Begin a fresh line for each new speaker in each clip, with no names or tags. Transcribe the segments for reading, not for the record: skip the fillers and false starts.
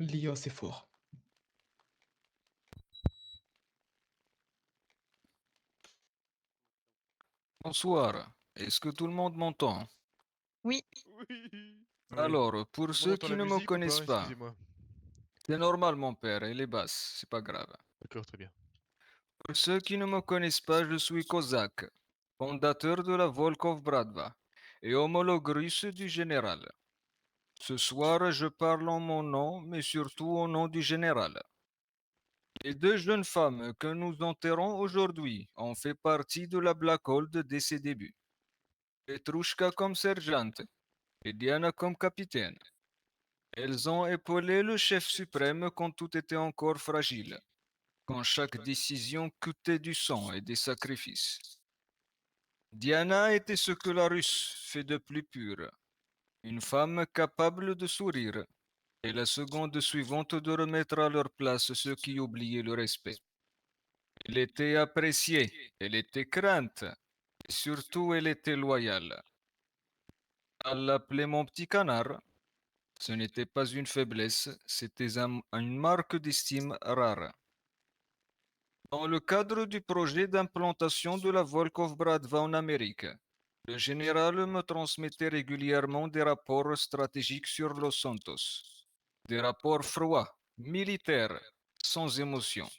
L'IA, c'est fort.
Bonsoir. Est-ce que tout le monde m'entend?
Oui.
Oui.
Alors, pour
Tout le monde
ceux
entend
qui
la
ne me
musique ou
connaissent
pas?
pas,
Excusez-moi.
c'est normal mon père, elle est basse, c'est pas grave.
D'accord, très bien.
Pour ceux qui ne me connaissent pas, je suis Kozak, fondateur de la Volkov Bratva et homologue russe du général. Ce soir, je parle en mon nom, mais surtout au nom du général. Les deux jeunes femmes que nous enterrons aujourd'hui ont fait partie de la Black Hole dès ses débuts. Petrouchka comme sergente et Diana comme capitaine. Elles ont épaulé le chef suprême quand tout était encore fragile, quand chaque décision coûtait du sang et des sacrifices. Diana était ce que la Russe fait de plus pur, une femme capable de sourire, et la seconde suivante de remettre à leur place ceux qui oubliaient le respect. Elle était appréciée, elle était crainte, et surtout elle était loyale. À l'appeler mon petit canard, ce n'était pas une faiblesse, c'était une marque d'estime rare. Dans le cadre du projet d'implantation de la Volkov Bratva en Amérique, le général me transmettait régulièrement des rapports stratégiques sur Los Santos. Des rapports froids, militaires, sans émotion.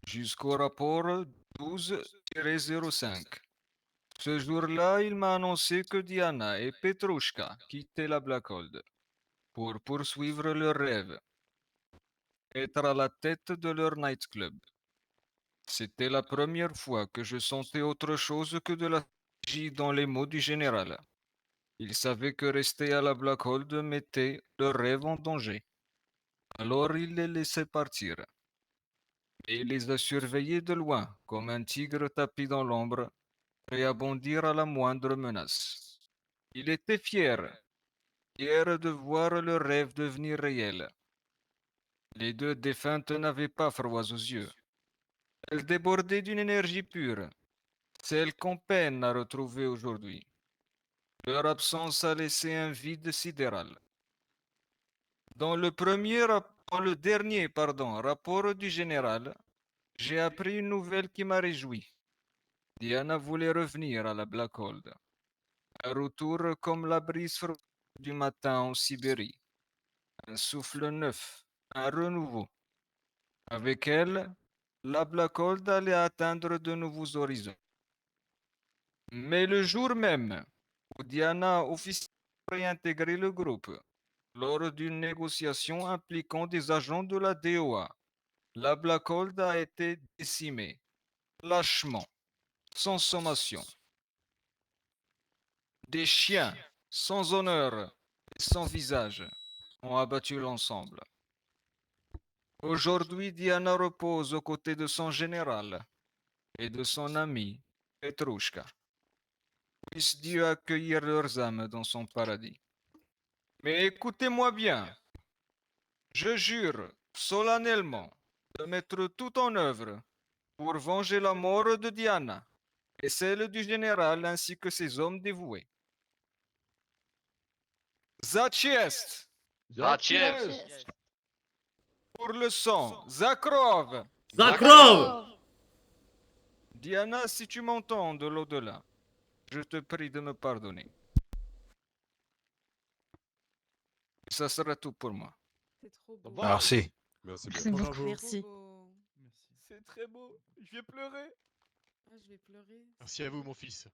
Jusqu'au rapport 12-05. Ce jour-là, il m'a annoncé que Diana et Petrouchka quittaient la Blackhold pour poursuivre leur rêve, être à la tête de leur nightclub. C'était la première fois que je sentais autre chose que de la stratégie dans les mots du général. Il savait que rester à la Blackhold mettait leur rêve en danger. Alors il les laissait partir. Et il les a surveillés de loin, comme un tigre tapi dans l'ombre, prêt à bondir à la moindre menace. Il était fier, fier de voir leur rêve devenir réel. Les deux défuntes n'avaient pas froid aux yeux. Elles débordaient d'une énergie pure, celle qu'on peine à retrouver aujourd'hui. Leur absence a laissé un vide sidéral. Dans le dernier rapport du général, j'ai appris une nouvelle qui m'a réjoui. Diana voulait revenir à la Blackhold. Un retour comme la brise du matin en Sibérie. Un souffle neuf, un renouveau. Avec elle, la Blackhold allait atteindre de nouveaux horizons. Mais le jour même où Diana a officiellement réintégré le groupe, lors d'une négociation impliquant des agents de la DOA, la Blackhold a été décimée, lâchement, sans sommation. Des chiens, sans honneur et sans visage, ont abattu l'ensemble. Aujourd'hui, Diana repose aux côtés de son général et de son ami Petrouchka. Puisse Dieu accueillir leurs âmes dans son paradis. Mais écoutez-moi bien, je jure solennellement de mettre tout en œuvre pour venger la mort de Diana et celle du général ainsi que ses hommes dévoués. Zachiest
Zachievsk.
pour le sang, Zakrov.
Zakrov.
Diana, si tu m'entends de l'au-delà, je te prie de me pardonner. Ça sera tout pour moi.
C'est trop beau.
Merci.
Merci
Merci
bien.
beaucoup.
Bravo.
Merci.
Merci.
C'est très beau, je vais pleurer.
Ah, je vais pleurer.
Merci à vous, mon fils.